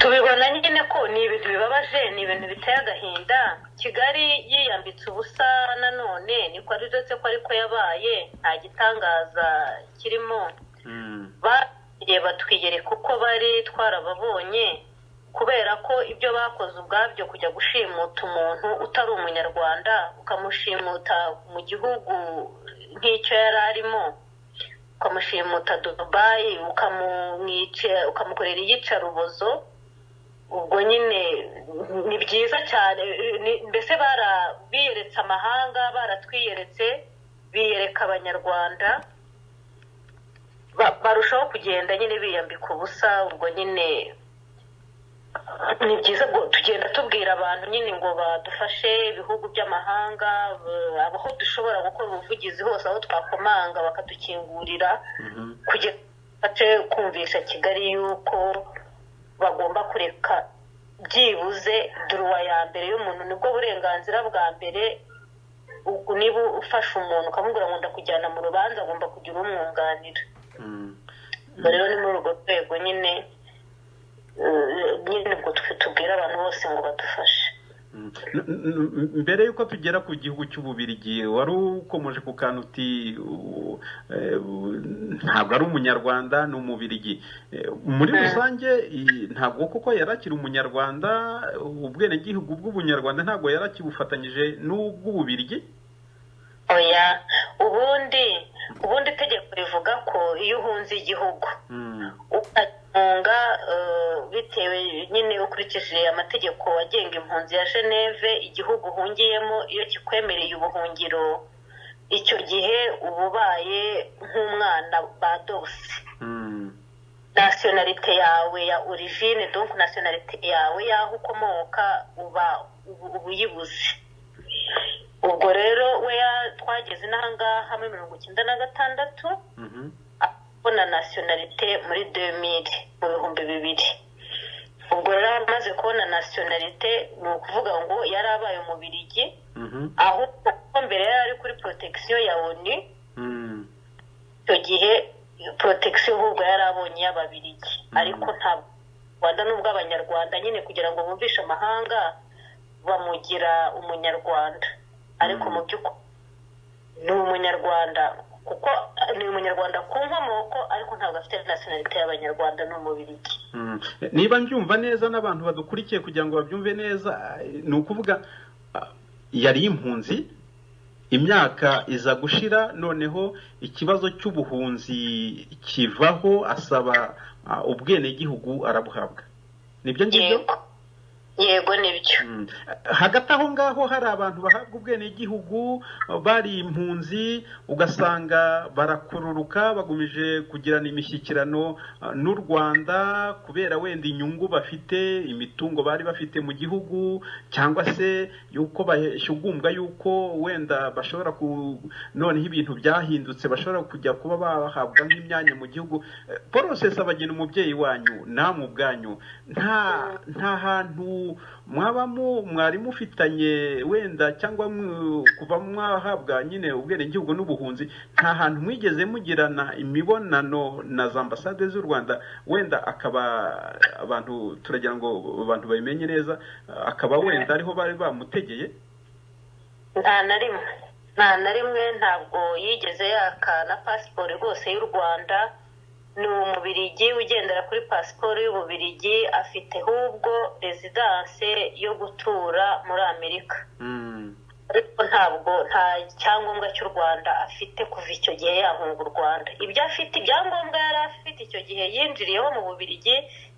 tubibona nyine ko ni ibintu bibabaje, ni ibintu biteye agahinda. Kigali yiyambitse ubusa nanone, niko ari uretse ko ariko yabaye, nta gitangaza kirimo. Bagiye batwiyereka uko bari, twarababonye, kubera ko ibyo bakoze ubwabyo kujya gushimuta umuntu utari umunyarwanda, ukamushimuta mu gihugu nk'icyo yari arimo, ukamushimuta Dubai, ukamukorera iyicarubozo. Ubwo nyine ni byiza cyane, mbese biyeretse amahanga, baratwiyeretse, biyereka abanyarwanda, barushaho kugenda nyine biyambika ubusa. Ubwo nyine ni byiza tugenda tugenda abantu nyine ngo badufashe, ibihugu by'amahanga, aho dushobora gukora ubuvugizi hose, aho twakomanga bakadukingurira, kugira ngo kumvisha Kigali yuko bagomba kureka byibuze duruwa ya mbere y'umuntu. Nibwo burenganzira bwa mbere. Niba ufashe umuntu ukamubwira ngo ndakujyana mu rubanza, agomba kugira umwunganira. Rero ni muri urwo rwego nyine ubwo tubwira abantu bose ngo badufashe. Mbere yuko tugera ku gihugu cy'Ububiligi, wari ukomeje ku kantu uti ntabwo ari umunyarwanda, ni Umubiligi. Muri rusange ntabwo koko yarakira umunyarwanda, ubwenegihugu bw'ubunyarwanda ntabwo yarakibufatanyije n'ubw'Ububiligi. Oya, ubundi itegeko rivuga ko iyo uhunze igihugu ukagifunga bitewe nyine ukurikije amategeko agenga impunzi ya Geneve, igihugu uhungiyemo iyo kikwemereye ubuhungiro, icyo gihe uba ubaye nk'umwana badose. Nationalite yawe ya origine, donc nationalite yawe y'aho ukomoka uba uyibuze. Ubwo rero we twageze n'ahangaha muri 1996, abona nationalite muri 2000, mu 2000. Ubwo rero amaze kubona nationalite, ni ukuvuga ngo yari abaye Umubiligi, aho mbere yari ari kuri protection ya ONU. Icyo gihe protection ahubwo yari abonye y'Ababiligi, ariko ntabwo Rwanda n'ubwo abanyarwanda nyine kugira ngo bumvishe amahanga bamugira umunyarwanda, ariko mu by'ukuri ni umunyarwanda, kuko ni umunyarwanda ku nkomoko, ariko ntabwo afite nationalite y'abanyarwanda, ni Umubiligi. Niba mbyumva neza n'abantu badukurikiye kugira ngo babyumve neza, ni ukuvuga yari impunzi, imyaka iza gushira, noneho ikibazo cy'ubuhunzi kivaho, asaba ubwenegihugu arabuhabwa. Nibyo ngibyo? Yego nibyo. Hagati aho ngaho hari abantu bahabwa ubwenegihugu bari impunzi, ugasanga barakururuka, bagumije kugirana imishyikirano n'u Rwanda kubera wenda inyungu bafite, imitungo bari bafite mu gihugu, cyangwa se yuko bashyugumbwa yuko wenda bashobora noneho ibintu byahindutse, bashobora kujya kuba bahabwa nk'imyanya mu gihugu. Process abagena umubyeyi wanyu namwe ubwanyu, nta hantu mwari mufitanye wenda cyangwa kuva mwahabwa nyine ubwenegihugu n'ubuhunzi, nta hantu mwigeze mugirana imibonano na za ambasade z'u Rwanda, wenda akaba abantu turagira ngo abantu babimenye neza, akaba wenda ariho bari bamutegeye? Nta na rimwe, ntabwo yigeze yaka na pasiporo rwose y'u Rwanda. Ni Umubiligi ugendera kuri pasiporo y'Ububiligi, afite ahubwo residence yo gutura muri Amerika. Ariko nta cyangombwa cy'u Rwanda afite kuva icyo gihe yahunga u Rwanda. Ibyo afite, ibyangombwa yari afite icyo gihe yinjiriyeho mu Bubiligi,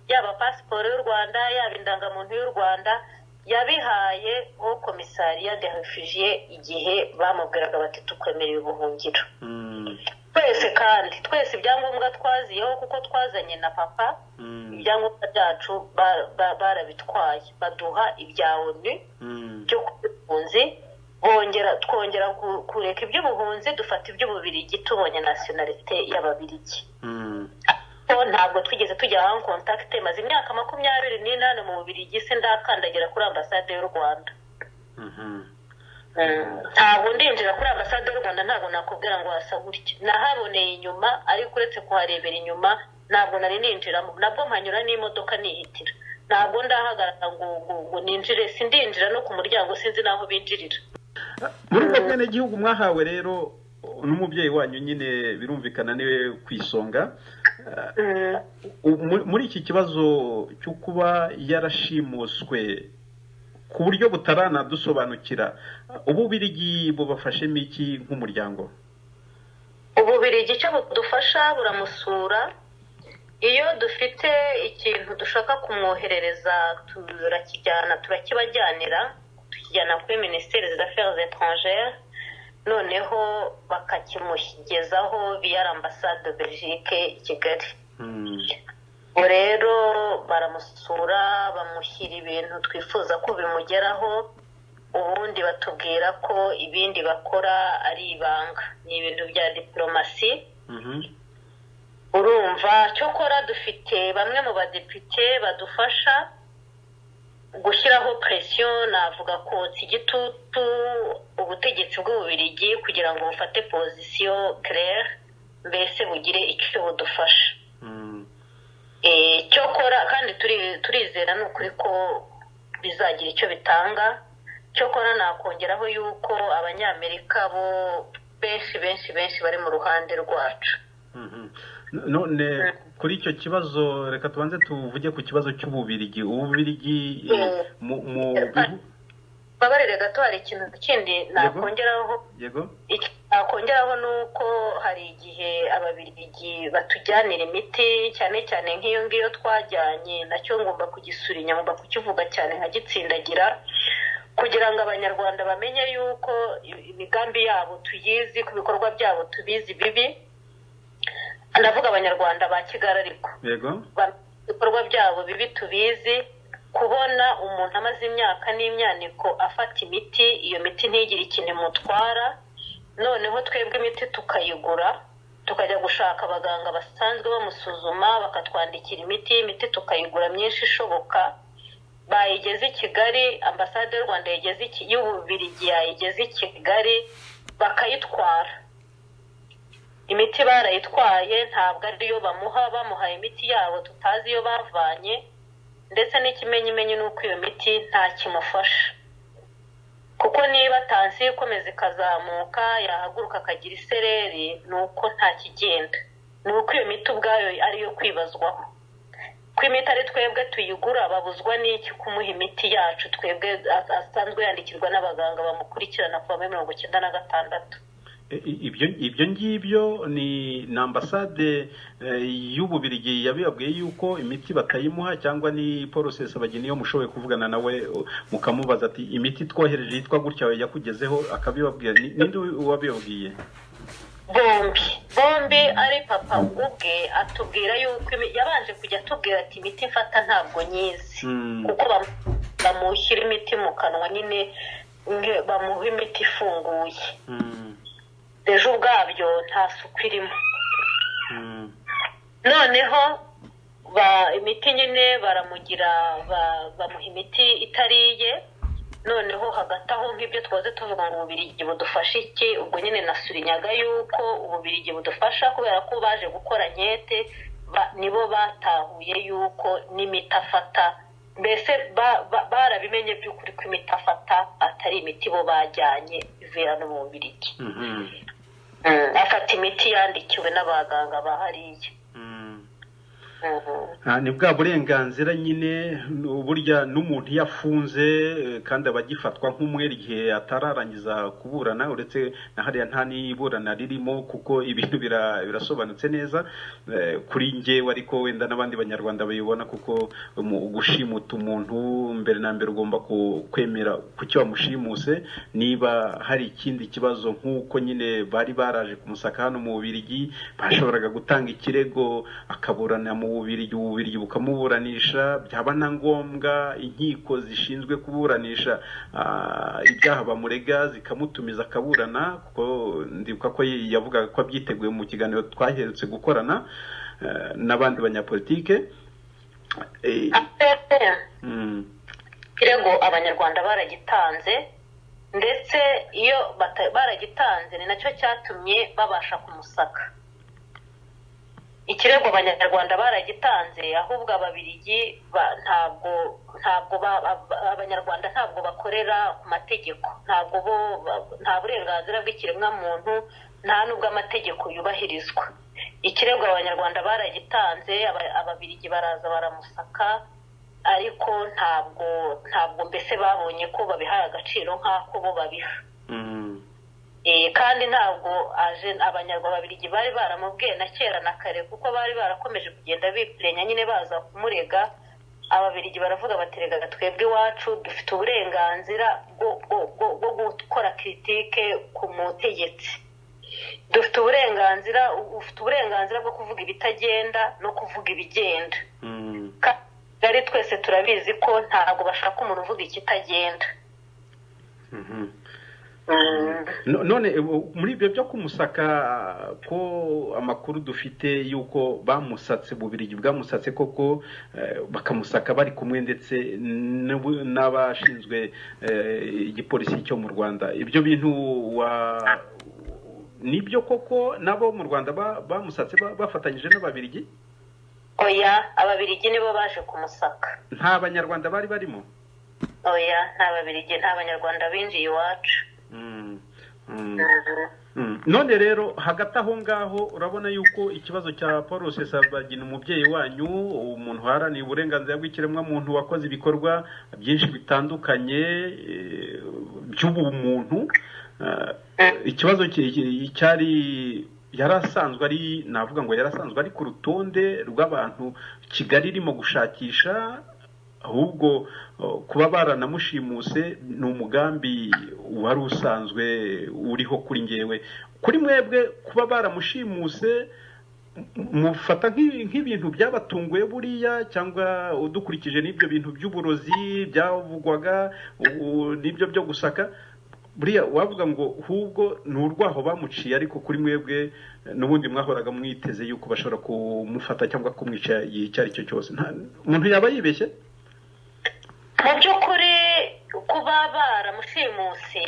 yaba pasiporo y'u Rwanda, yaba indangamuntu y'u Rwanda, yabihaye ho komisariya de refugié igihe bamubwiraga bati tukwemereye ubuhungiro. Twese ibyangombwa twaziyeho kuko twazanye na papa, ibyangombwa byacu barabitwaye, baduha ibya ONU byo kubuhunzi, twongera kureka iby'ubuhunzi, dufata iby'Ububiligi tubonye nationalite y'Ababiligi. Ntabwo twigeze tujya en contact, maze imyaka 28 mu Bubiligi, sindakandagira kuri ambasade y'u Rwanda. Ntabwo ndinjira kuri ambasade y'u Rwanda, ntabwo nakubwira ngo hasa gutya. Nahaboneye inyuma, ariko uretse kuharebera inyuma ntabwo nari ninjiramo, nabwo mpanyura n'imodoka nihitira. ntabwo ndahagarara ngo ninjire, sindinjira no ku muryango sinzi naho binjirira. muri ubwo bwenegihugu mwahawe rero n'umubyeyi wanyu nyine birumvikana niwe ku isonga. Muri iki kibazo cyo kuba yarashimuswe ku buryo butaranadusobanukira, Ububirigi bubafashemo iki nk'umuryango? Ububirigi icyo budufasha buramusura, iyo dufite ikintu dushaka kumwoherereza turakibajyanira, tukijyana kuri Ministère des Affaires étrangères, noneho bakakimugezaho via l'ambassade de Belgique i Kigali. Rero baramusura, bamushyira ibintu twifuza ko bimugeraho, ubundi batubwira ko ibindi bakora ari ibanga, ni ibintu bya diplomasi. Urumva cyokora dufite bamwe mu badepite badufasha gushyiraho pression, navuga ko igitutu ubutegetsi bw'Ububirigi kugira ngo bufate position claire, mbese bugire icyo budufasha. Cyokora kandi turizera n'ukuri ko bizagira icyo bitanga. Cyokora nakongeraho yuko abanyamerika bo benshi bari mu ruhande rwacu. None kuri icyo kibazo reka tubanze tuvuge ku kibazo cy'Ububirigi. Ububirigi babarire gato, hari ikintu kindi nakongeraho. Yego. Nakongeraho nuko hari igihe Ababirigi batujyanira imiti, cyane cyane nk'iyo ngiyo twajyanye, nacyo ngomba kugisurinya, ngomba kukivuga cyane nkagitsindagira, kugira ngo abanyarwanda bamenye yuko imigambi yabo tuyizi, ku bikorwa byabo tubizi bibi. Ndavuga abanyarwanda ba Kigali ariko. Yego. Ibikorwa byabo bibi tubizi, kubona umuntu amaze imyaka n'imyaniko afata imiti, iyo miti ntigire ikintu imutwara, noneho twebwe imiti tukayigura, tukajya gushaka abaganga basanzwe bamusuzuma, bakatwandikira imiti tukayigura myinshi ishoboka, bayigeze i Kigali, ambasade y'u Rwanda y'Ububirigi yayigeze i Kigali, bakayitwara. Imiti barayitwaye, ntabwo ariyo bamuhaye imiti yabo tutazi iyo bavanye, ndetse n'ikimenyimenyi nuko iyo miti nta kimufasha, kuko niba tansi ikomeza ikazamuka, yahaguruka akagira isereri, nuko nta kigenda, nuko iyo miti ubwayo ariyo kwibazwaho. Ko imiti ari twebwe tuyigura, babuzwa n'iki kumuha imiti yacu twebwe asanzwe yandikirwa n'abaganga bamukurikirana kuva muri 1996. Ibyo ngibyo ni ambasade y'Ububirigi yabibabwiye yuko imiti batayimuha, cyangwa ni Paul Rusesabagina iyo mushoboye kuvugana nawe mukamubaza ati imiti twohereje yitwa gutya yakugezeho, akabibabwira? Ninde wabibabwiye? Bombi ari papa ubwe atubwira yuko yabanje kujya atubwira ati imiti mfata ntabwo nyizi, kuko bamushyira imiti mu kanwa, nyine bamuha imiti ifunguye, ejo ubwabyo nta suku irimo. Noneho imiti nyine bamuha imiti itariye. Noneho hagati aho nk'ibyo twaze tuvuga ngo Ububirigi budufasha iki, ubwo nyine nasurinyaga yuko Ububirigi budufasha kubera ko baje gukora nkete, nibo batahuye yuko n'imiti afata, mbese barabimenye by'ukuri ko imiti afata atari imiti bo bajyanye ivira no mu Ububirigi. Afata imiti yandikiwe n'abaganga bahariye. Ni bwa burenganzira nyine, burya n'umuntu yafunze kandi abagifatwa nk'umwere igihe atararangiza kuburana, uretse na hariya nta niburana ririmo, kuko ibintu birasobanutse neza kuri njye, ariko wenda n'abandi banyarwanda bayibona, kuko gushimuta umuntu mbere na mbere ugomba kwemera kucyo wamushimuse. Niba hari ikindi kibazo nk'uko nyine bari baraje kumusaka hano mu Bubiligi, bashoboraga gutanga ikirego akaburana mu Ububirigi bukamuburanisha, byaba na ngombwa inkiko zishinzwe kuburanisha ibyaha bamurega zikamutumiza akaburana, kuko ndibuka ko yavugaga ko abyiteguye mu kiganiro twaherutse gukorana n'abandi banyapolitike. Kirego abanyarwanda baragitanze, ndetse iyo baragitanze ni nacyo cyatumye babasha kumusaka. ikirego abanyarwanda baragitanze, ahubwo ababiligi ntabwo abanyarwanda ntabwo bakorera ku mategeko, nta burenganzira bw'ikiremwamuntu, nta n'ubwo amategeko yubahirizwa. Ikirego abanyarwanda baragitanze, ababiligi baraza baramusaka, ariko ntabwo mbese babonye ko babihaye agaciro nk'ako bo babiha. Kandi ntabwo ababiligi bari baramubwiye na kera na kare, kuko bari barakomeje kugenda bipirenya nyine baza kumurega. Ababiligi baravuga baterega twebwe iwacu dufite uburenganzira bwo gukora kiritike ku mutegetsi, ufite uburenganzira bwo kuvuga ibitagenda no kuvuga ibigenda. Kandi twese turabizi ko ntabwo bashaka umuntu uvuga ikitagenda. None muri ibyo byo kumusaka, ko amakuru dufite yuko bamusatse, Bubiligi bwamusatse koko, bakamusaka bari kumwe ndetse n'abashinzwe igipolisi cyo mu Rwanda, ibyo bintu nibyo koko nabo mu Rwanda bamusatse bafatanyije n'ababiligi? Oya, ababiligi nibo baje kumusaka, nta banyarwanda bari barimo. Oya, nta babiligi, nta banyarwanda binjiye iwacu. None rero hagati aho ngaho urabona yuko ikibazo cya Paul Rusesabagina, umubyeyi wanyu, umuntu uharaniye uburenganzira bw'ikiremwamuntu, wakoze ibikorwa byinshi bitandukanye by'ubumuntu, ikibazo cyari yarasanzwe ari, navuga ngo yarasanzwe ari ku rutonde rw'abantu Kigali irimo gushakisha, ahubwo kuba baranamushimuse ni umugambi wari usanzwe uriho kuri ngewe. Kuri mwebwe kuba baramushimuse mufata nk'ibintu byabatunguye buriya, cyangwa udukurikije n'ibyo bintu by'uburozi byavugwaga n'ibyo byo gusaka, buriya wavuga ngo hubwo ni urwaho bamuciye, ariko kuri mwebwe n'ubundi mwahoraga mwiteze yuko bashobora kumufata cyangwa kumwica icyo ari cyo cyose? Umuntu yaba yibeshye? Mu by'ukuri kuba baramushimuse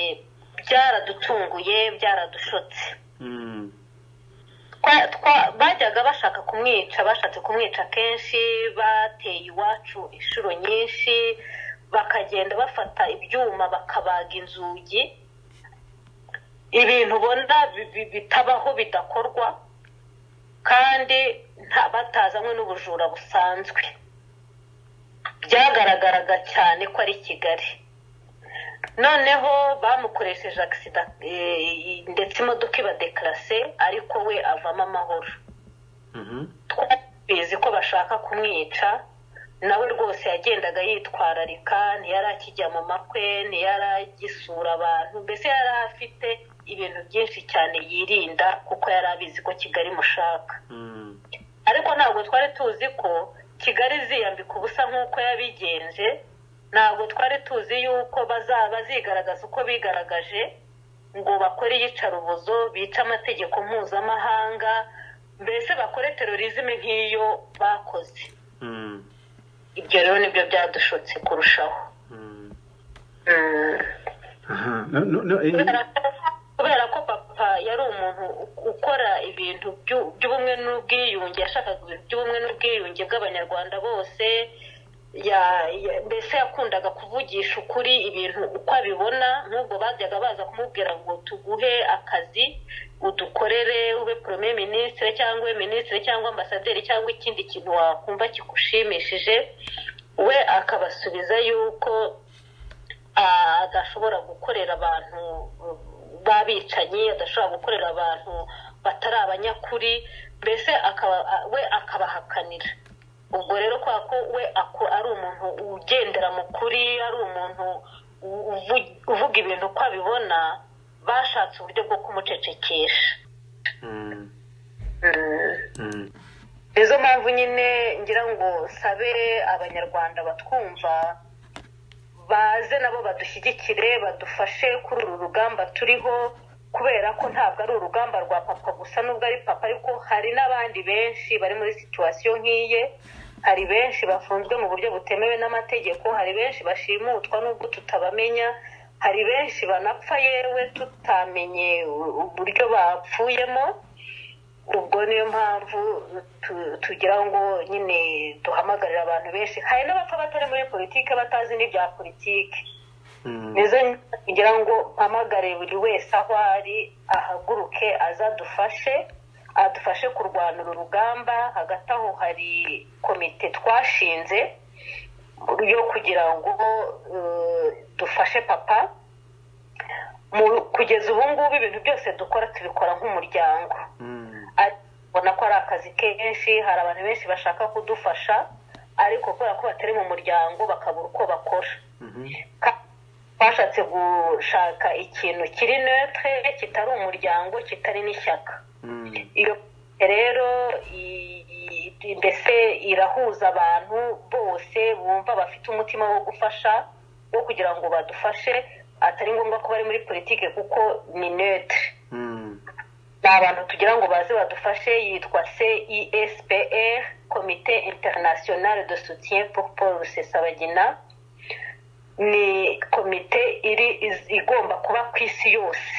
byaradutunguye, byaradushotse. Bajyaga bashaka kumwica, bashatse kumwica kenshi, bateye iwacu inshuro nyinshi, bakagenda bafata ibyuma bakabaga inzugi, ibintu ubona bitabaho, bidakorwa, kandi batazanywe n'ubujura busanzwe. Byagaragaraga cyane ko ari Kigali. Noneho bamukoresheje agisida, ndetse imodoka iba dekarase, ariko we avamo amahoro. Twabizi ko bashaka kumwica, nawe rwose yagendaga yitwararika, ntiyari akijya mu makwe, ntiyari agisura abantu, mbese yari afite ibintu byinshi cyane yirinda, kuko yari abizi ko Kigali mushaka. Ariko ntabwo twari tuzi ko Kigali ziyambika ubusa nk'uko yabigenje, ntabwo twari tuzi yuko bazigaragaza uko bigaragaje, ngo bakore iyicarubozo, bica amategeko mpuzamahanga, mbese bakore terorizme nk'iyo bakoze. Ibyo rero nibyo byadushotse kurushaho. Kubera ko papa yari umuntu ukora ibintu by'ubumwe n'ubwiyunge, yashakaga ibintu by'ubumwe n'ubwiyunge bw'abanyarwanda bose, mbese yakundaga kuvugisha ukuri ibintu uko abibona. Nk'ubwo bajyaga baza kumubwira ngo tuguhe akazi udukorere, ube premier ministre cyangwa ministre cyangwa ambasaderi cyangwa ikindi kintu wakumva kigushimishije, we akabasubiza yuko adashobora gukorera abantu babicanyi, adashobora gukorera abantu batari abanyakuri, mbese we akabahakanira. Ubwo rero kwa ko we ari umuntu ugendera mu kuri, ari umuntu uvuga ibintu uko abibona, bashatse uburyo bwo kumucecekesha. Nizo mpamvu nyine ngira ngo sabe abanyarwanda batwumva baze nabo badushyigikire, badufashe kuri uru rugamba turiho, kubera ko ntabwo ari urugamba rwa papa gusa, nubwo ari papa, ariko hari n'abandi benshi bari muri situation nk'iye. Hari benshi bafunzwe mu buryo butemewe n'amategeko, hari benshi bashimutwa nubwo tutabamenya, hari benshi banapfa yewe tutamenye uburyo bapfuyemo. ubwo niyo mpamvu tugira ngo nyine duhamagarira abantu benshi, hari n'abapfa batari muri politike batazi n'ibya politike. nizo kugira ngo mpamagare buri wese aho ari ahaguruke adufashe kurwana uru rugamba. Hagati aho hari komite twashinze yo kugira ngo dufashe papa. Kugeza ubu ngubu ibintu byose dukora tubikora nk'umuryango. Ubona ko ari akazi kenshi, hari abantu benshi bashaka kudufasha ariko kubera ko batari mu muryango bakabura uko bakora. Twashatse gushaka ikintu kiri neutre, kitari umuryango, kitari n'ishyaka. Iyo rero mbese irahuza abantu bose bumva bafite umutima wo gufasha, wo kugira ngo badufashe, atari ngombwa ko bari muri politike kuko ni neutre. Ni abantu tugira ngo baze badufashe, yitwa CISPR, Comité International de Soutien pour Paul Rusesabagina. Ni komite igomba kuba ku isi yose.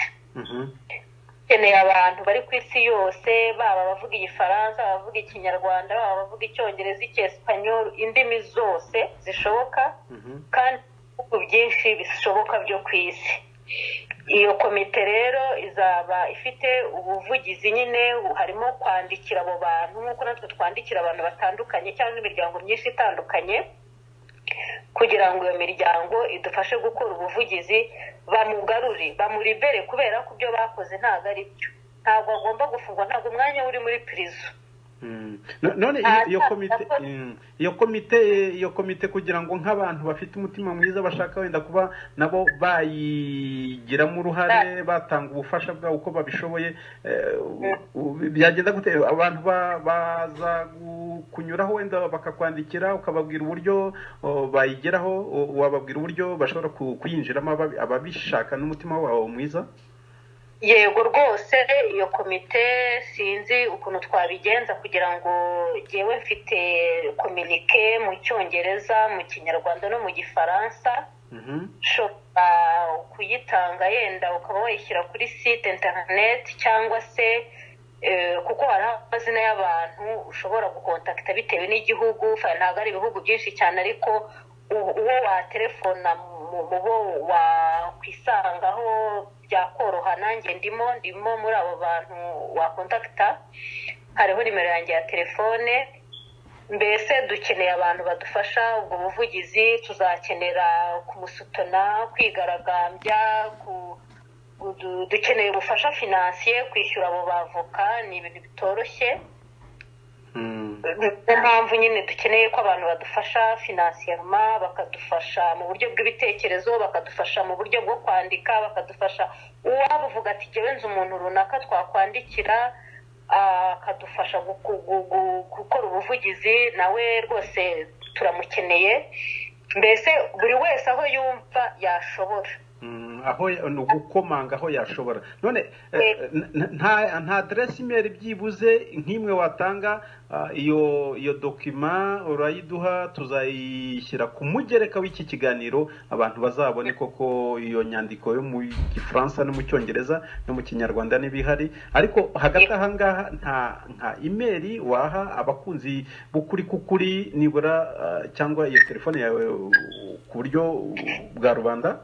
Keneye abantu bari ku isi yose, baba bavuga igifaransa, bavuga ikinyarwanda, baba bavuga icyongereza, icyesipanyol, indimi zose zishoboka kandi ibihugu byinshi bishoboka byo ku isi. Iyo komite rero izaba ifite ubuvugizi nyine, harimo kwandikira abo bantu nk'uko natwe twandikira abantu batandukanye cyangwa imiryango myinshi itandukanye, kugira ngo iyo miryango idufashe gukora ubuvugizi, bamugarure, bamuribere, kubera ko ibyo bakoze ntabwo ari byo. Ntabwo agomba gufungwa, ntabwo umwanya uri muri prison. None iyo komite kugira ngo nk'abantu bafite umutima mwiza bashaka wenda kuba nabo bayigiramo uruhare, batanga ubufasha bwabo uko babishoboye, byagenda gute? Abantu baza kunyuraho wenda bakakwandikira ukababwira uburyo bayigeraho, wababwira uburyo bashobora kuyinjiramo ababishaka n'umutima wabo mwiza? Yego rwose, iyo komite sinzi ukuntu twabigenza kugira ngo jyewe mfite komunike mu cyongereza, mu kinyarwanda no mu gifaransa. Shobora kuyitanga, yenda ukaba wayishyira kuri site internet, cyangwa se kuko hari amazina y'abantu ushobora gukontakita bitewe n'igihugu. Ntabwo ari ibihugu byinshi cyane, ariko uwo waterefona mu bo wakwisangaho byakoroha. Nanjye ndimo muri abo bantu wakontakita, hariho nimero yanjye ya telefone. Mbese dukeneye abantu badufasha ubwo buvugizi, tuzakenera kumusutona, kwigaragambya, dukeneye ubufasha finansiye, kwishyura abo bavoka, ni ibintu bitoroshye. Niyo mpamvu nyine dukeneye ko abantu badufasha finansiyeruma, bakadufasha mu buryo bw'ibitekerezo, bakadufasha mu buryo bwo kwandika, bakadufasha uwaba uvuga ati jyewe nzi umuntu runaka twakwandikira akadufasha gukora ubuvugizi, nawe rwose turamukeneye. Mbese buri wese aho yumva yashobora, aho gukomanga aho yashobora. None nta adresse email byibuze nk'imwe watanga? Iyo dokima urayiduha, tuzayishyira ku mugereka w'iki kiganiro, abantu bazabone koko iyo nyandiko yo mu gifaransa no mu cyongereza no mu kinyarwanda n'ibihari. Ariko hagati aha ngaha nta email waha abakunzi b'ukuri kukuri nibura, cyangwa iyo telefone yawe ku buryo bwa rubanda?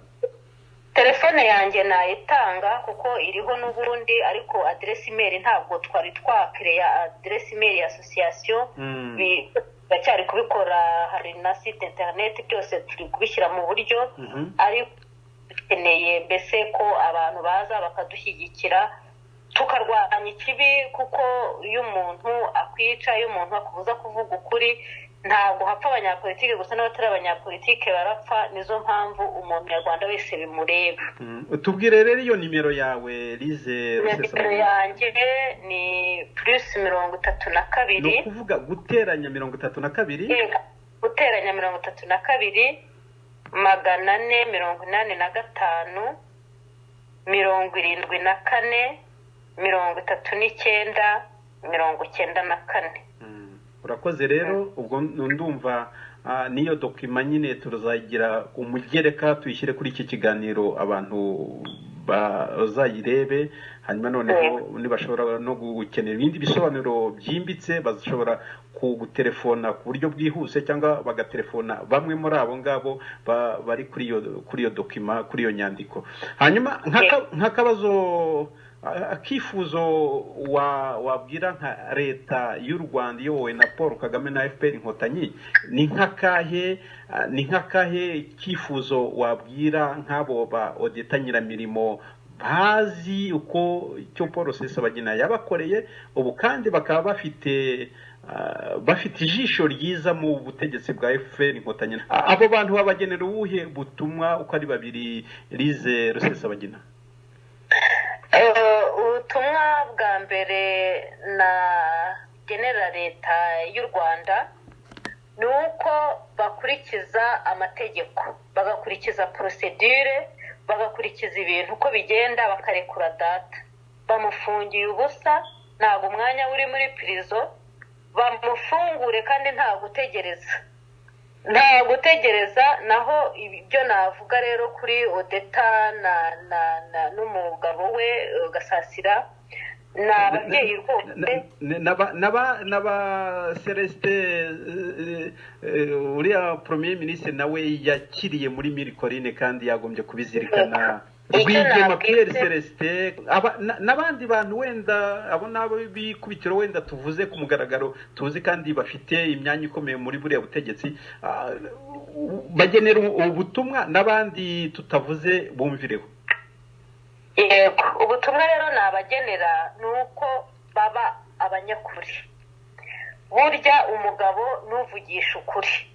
Telefone yanjye nayitanga kuko iriho n'ubundi, ariko adresse email ntabwo twari twakireya adresse email ya association. Bacyari kubikora, hari na site internet, byose turi kubishyira mu buryo. Ariko dukeneye mbese ko abantu baza bakadushyigikira, tukarwanya ikibi, kuko iyo umuntu akwica, iyo umuntu akubuza kuvuga ukuri, ntabwo hapfa abanyapolitike gusa, n'abatari abanyapolitike barapfa. Nizo mpamvu umunyarwanda wese bimureba. Tubwire rero iyo nimero yawe, Lize Rusesabagina. Nimero yanjye ni +32. Ni ukuvuga guteranya 32? Guteranya 32 485 74 39 94. Urakoze rero. Ubwo ndumva niyo dokima nyine tuzayigira umugereka, tuyishyire kuri iki kiganiro abantu bazayirebe, hanyuma noneho nibashobora no gukenera ibindi bisobanuro byimbitse bashobora kugutelefona ku buryo bwihuse cyangwa bagatelefona bamwe muri abo ngabo bari kuri iyo dokima, kuri iyo nyandiko. Hanyuma nk'akabazo, akifuzo wabwira nka leta y'u Rwanda iyobowe na Paul Kagame na FPR Inkotanyi, ni nk'akahe kifuzo wabwira nk'abo ba Odeta Nyiramirimo bazi uko icyo Paul Rusesabagina yabakoreye, ubu kandi bakaba bafite ijisho ryiza mu butegetsi bwa FPR Inkotanyi? Abo bantu babagenera ubuhe butumwa uko ari babiri, Lise Rusesabagina? Ubutumwa bwa mbere na genera leta y'u Rwanda ni uko bakurikiza amategeko, bagakurikiza procedure, bagakurikiza ibintu uko bigenda, bakarekura data. Bamufungiye ubusa, ntabwo umwanya uri muri prison, bamufungure kandi nta gutegereza. Naho ibyo navuga rero kuri Odeta n'umugabo we Gasasira, ni ababyeyi rwose. N'aba Celestin, uriya Premier Ministre nawe yakiriye muri Mirikorine kandi yagombye kubizirikana. Rwigema Pierre Celestin, n'abandi bantu wenda abo nabo bikubitiro wenda tuvuze ku mugaragaro tuzi kandi bafite imyanya ikomeye muri buriya butegetsi, bagenera ubutumwa n'abandi tutavuze bumvireho. Yego, ubutumwa rero nabagenera nuko baba abanyakuri. Burya umugabo nuvugisha ukuri.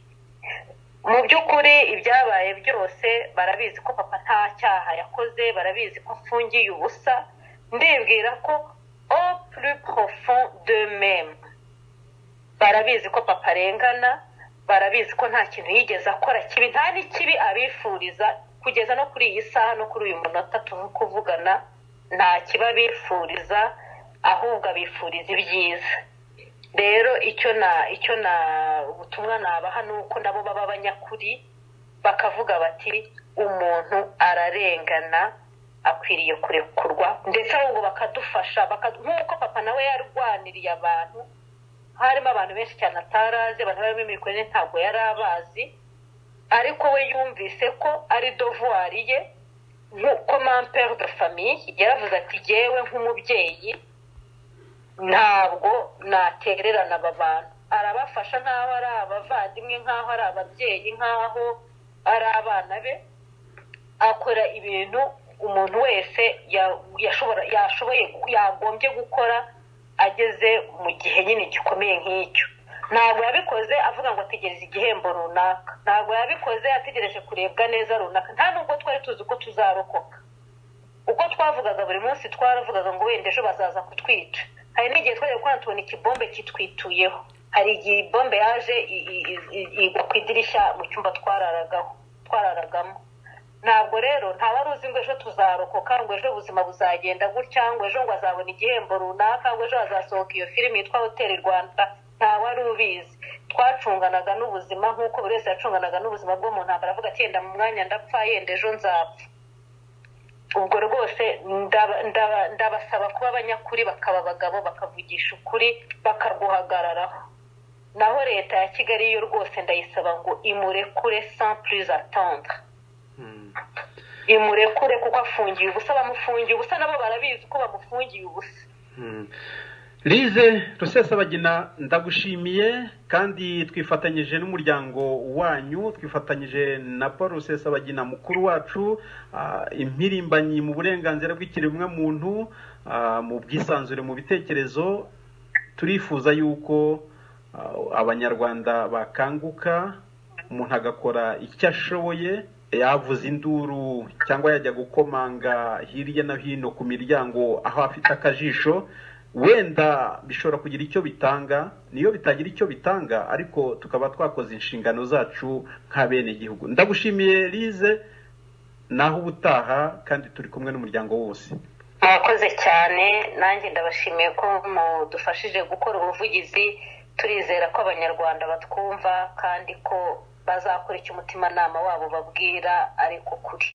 Mu by'ukuri ibyabaye byose barabizi ko papa nta cyaha yakoze, barabizi ko afungiye ubusa. Ndibwira ko au plus profond d'eux-mêmes barabizi ko papa arengana, barabizi ko nta kintu yigeze akora kibi, nta n'ikibi abifuriza. Kugeza no kuri iyi saha no kuri uyu munota turi kuvugana, nta kiba bifuriza, ahubwo abifuriza ibyiza. Rero icyo ubutumwa nabaha ni uko nabo baba abanyakuri, bakavuga bati umuntu ararengana, akwiriye kurekurwa, ndetse ahubwo bakadufasha, nk'uko papa nawe yarwaniriye abantu. Harimo abantu benshi cyane atarazi, abantu barimo Mirikorine ntabwo yari abazi, ariko we yumvise ko ari devoir ye comme père de famille. Yaravuze ati jyewe nk'umubyeyi ntabwo natererana aba bantu. Arabafasha nk'aho ari abavandimwe, nk'aho ari ababyeyi, nk'aho ari abana be. Akora ibintu umuntu wese yagombye gukora ageze mu gihe nyine gikomeye nk'icyo. Ntabwo yabikoze avuga ngo ategereze igihembo runaka, ntabwo yabikoze ategereje kurebwa neza runaka. Nta nubwo twari tuzi ko tuzarokoka. Uko twavugaga buri munsi twaravugaga ngo wenda ejo bazaza kutwica. Hari n'igihe twari gukora tubona ikibombe kitwituyeho. Hari igihe bombe yaje igwa ku idirishya mu cyumba twararagamo. Ntabwo rero nta wari uzi ngo ejo tuzarokoka, ngo ejo ubuzima buzagenda gutya, ngo ejo ngo azabona igihembo runaka, ngo ejo hazasohoka iyo filimi yitwa Hotel Rwanda. Nta wari ubizi. Twacunganaga n'ubuzima nk'uko buri wese yacunganaga n'ubuzima bwo mu ntambara, avuga ati yenda mu mwanya ndapfa, yenda ejo nzapfa. Ubwo rwose ndabasaba kuba abanyakuri, bakaba abagabo, bakavugisha ukuri, bakaguhagararaho. Naho leta ya Kigali yo rwose ndayisaba ngo imurekure sans plus attendre. Imurekure kuko afungiye ubusa, bamufungiye ubusa, nabo barabizi ko bamufungiye ubusa. Lise Rusesabagina, ndagushimiye kandi twifatanyije n'umuryango wanyu, twifatanyije na Paul Rusesabagina mukuru wacu, impirimbanyi mu burenganzira bw'ikiremwa muntu, mu bwisanzure mu bitekerezo. Turifuza yuko abanyarwanda bakanguka, umuntu agakora icyo ashoboye, yavuza induru cyangwa yajya gukomanga hirya no hino ku miryango aho afite akajisho. Wenda bishobora kugira icyo bitanga, niyo bitagira icyo bitanga, ariko tukaba twakoze inshingano zacu nk'abene gihugu. Ndagushimiye Lise, naho ubutaha kandi turi kumwe n'umuryango wose. Mwakoze cyane, nanjye ndabashimiye ko mudufashije gukora ubuvugizi. Turizera ko abanyarwanda batwumva kandi ko bazakora icyo umutimanama wabo babwira ariko kuri.